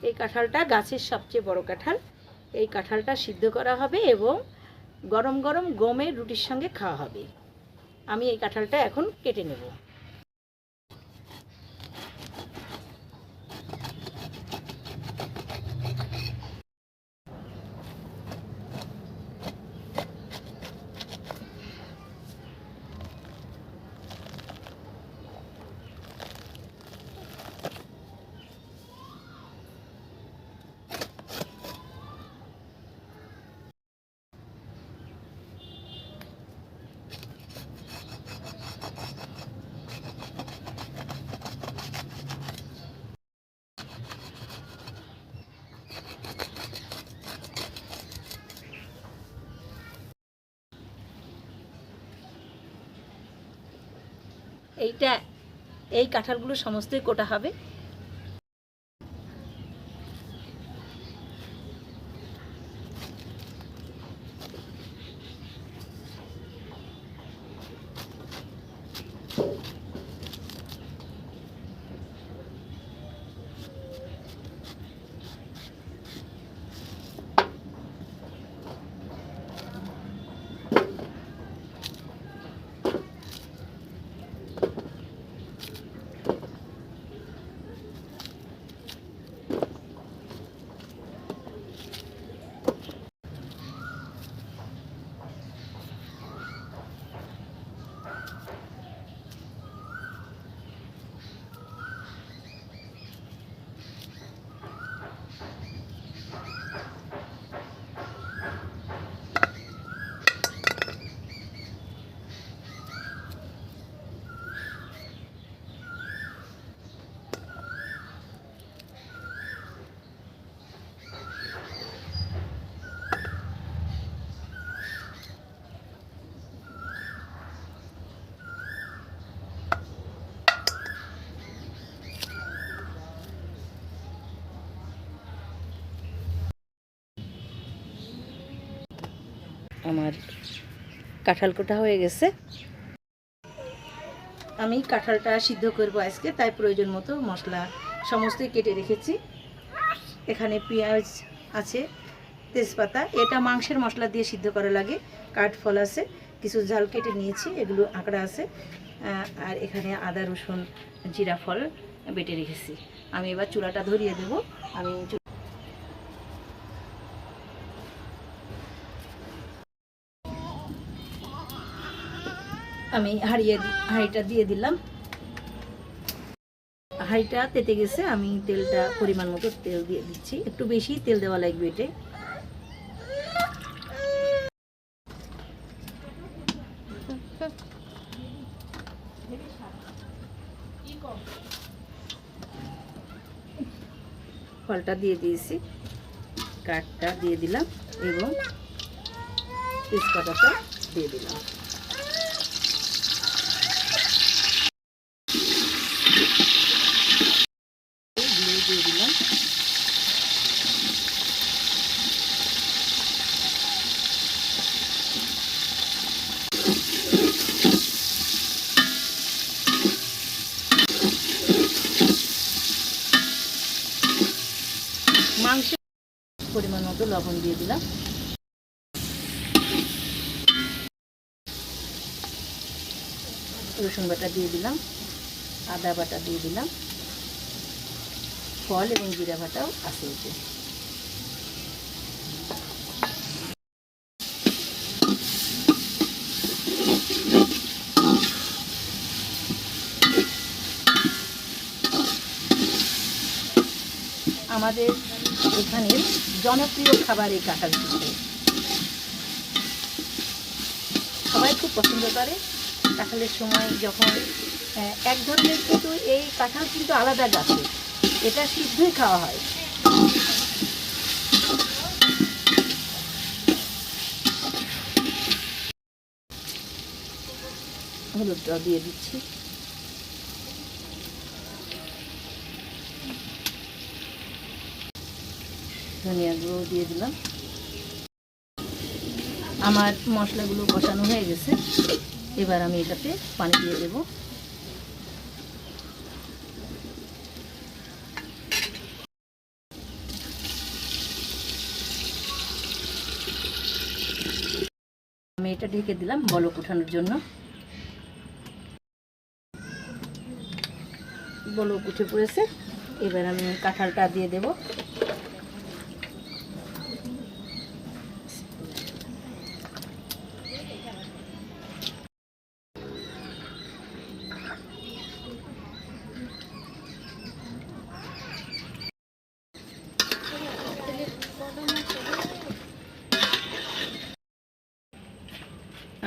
এই কাঁঠালটা গাছের সবচেয়ে বড় কাঁঠাল। এই কাঁঠালটা সিদ্ধ করা হবে এবং গরম গরম গমের রুটির সঙ্গে খাওয়া হবে। আমি এই কাঁঠালটা এখন কেটে নেব। এই কাঁঠালগুলো সমস্তই কোটা হবে। আমার কাঁঠাল কোটা হয়ে গেছে। আমি কাঁঠালটা সিদ্ধ করব আজকে, তাই প্রয়োজন মতো মশলা সমস্তই কেটে রেখেছি। এখানে পেঁয়াজ আছে, তেজপাতা, এটা মাংসের মশলা দিয়ে সিদ্ধ করা লাগে। কাঠফল আছে, কিছু ঝাল কেটে নিয়েছি, এগুলো আঁকড়া আছে। আর এখানে আদা রসুন জিরা ফল বেটে রেখেছি। আমি এবার চুলাটা ধরিয়ে দেব। আমি হাঁড়িটা দিয়ে দিলাম। হাঁড়িটা তেতে গেছে, আমি তেলটা পরিমাণ মতো তেল দিয়ে দিচ্ছি। একটু বেশি তেল দেওয়া লাগবে এতে। ফলটা দিয়ে দিয়েছি, কাঠটা দিয়ে দিলাম এবং তেজপাতাটা দিয়ে দিলাম। দিয়ে দিলাম মাংসের পরিমাণ মতো লবণ দিয়ে দিলাম। রসুন বাটা দিয়ে দিলাম, আদা বাটা দিয়ে দিলাম, ফল এবং জিরা বাটাও আছে এতে। আমাদের এখানে জনপ্রিয় খাবার এই কাঁঠাল সিদ্ধ, সবাই খুব পছন্দ করে। কাঁঠালের সময় যখন এক ধরনের কিন্তু এই কাঁঠাল কিন্তু আলাদা গাছে, এটা সিদ্ধই খাওয়া হয়। হলুদটা দিয়ে দিচ্ছি, ধনিয়া গুঁড়ো দিয়ে দিলাম। আমার মশলাগুলো কষানো হয়ে গেছে, এবার আমি এটাতে পানি দিয়ে দেব। এটা ঢেকে দিলাম বলক উঠানোর জন্য। বলক উঠে পড়েছে, এবার আমি কাঁঠালটা দিয়ে দেব।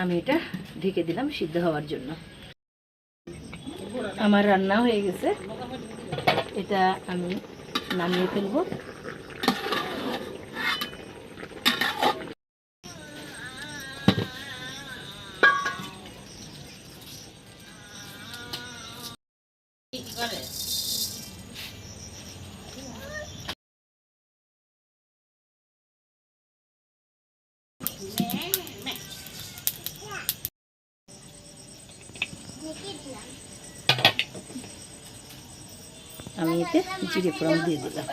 আমি এটা ঢেকে দিলাম সিদ্ধ হওয়ার জন্য। আমার রান্না হয়ে গেছে, এটা আমি নামিয়ে ফেলবো। আমি এতে জিরে ফোড়ন দিয়ে দিলাম।